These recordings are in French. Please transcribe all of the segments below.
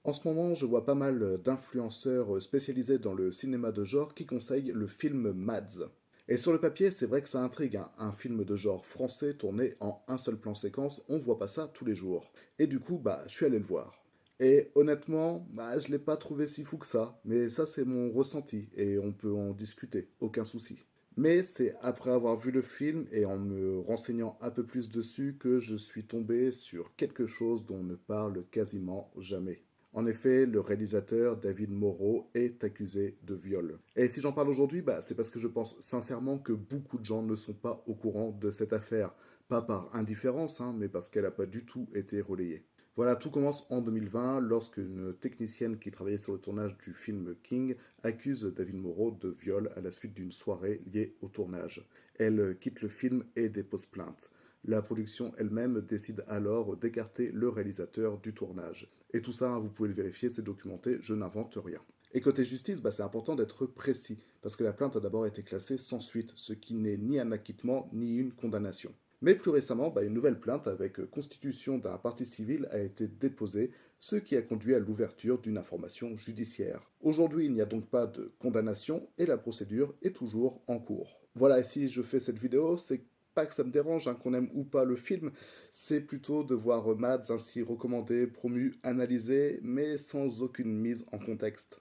En ce moment, je vois pas mal d'influenceurs spécialisés dans le cinéma de genre qui conseillent le film Mads. Et sur le papier, c'est vrai que ça intrigue, hein. Un film de genre français tourné en un seul plan séquence, on voit pas ça tous les jours. Et du coup, je suis allé le voir. Et honnêtement, je l'ai pas trouvé si fou que ça, mais ça c'est mon ressenti et on peut en discuter, aucun souci. Mais c'est après avoir vu le film et en me renseignant un peu plus dessus que je suis tombé sur quelque chose dont on ne parle quasiment jamais. En effet, le réalisateur David Moreau est accusé de viol. Et si j'en parle aujourd'hui, c'est parce que je pense sincèrement que beaucoup de gens ne sont pas au courant de cette affaire. Pas par indifférence, hein, mais parce qu'elle n'a pas du tout été relayée. Voilà, tout commence en 2020 lorsqu'une technicienne qui travaillait sur le tournage du film King accuse David Moreau de viol à la suite d'une soirée liée au tournage. Elle quitte le film et dépose plainte. La production elle-même décide alors d'écarter le réalisateur du tournage. Et tout ça, hein, vous pouvez le vérifier, c'est documenté, je n'invente rien. Et côté justice, c'est important d'être précis, parce que la plainte a d'abord été classée sans suite, ce qui n'est ni un acquittement ni une condamnation. Mais plus récemment, une nouvelle plainte avec constitution d'un partie civil a été déposée, ce qui a conduit à l'ouverture d'une information judiciaire. Aujourd'hui, il n'y a donc pas de condamnation et la procédure est toujours en cours. Voilà, et si je fais cette vidéo, c'est pas que ça me dérange, hein, qu'on aime ou pas le film, c'est plutôt de voir Mads ainsi recommandé, promu, analysé, mais sans aucune mise en contexte.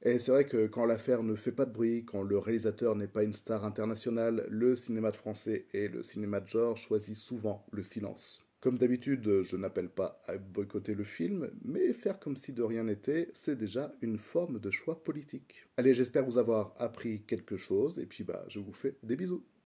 Et c'est vrai que quand l'affaire ne fait pas de bruit, quand le réalisateur n'est pas une star internationale, le cinéma de français et le cinéma de genre choisissent souvent le silence. Comme d'habitude, je n'appelle pas à boycotter le film, mais faire comme si de rien n'était, c'est déjà une forme de choix politique. Allez, j'espère vous avoir appris quelque chose, et puis je vous fais des bisous.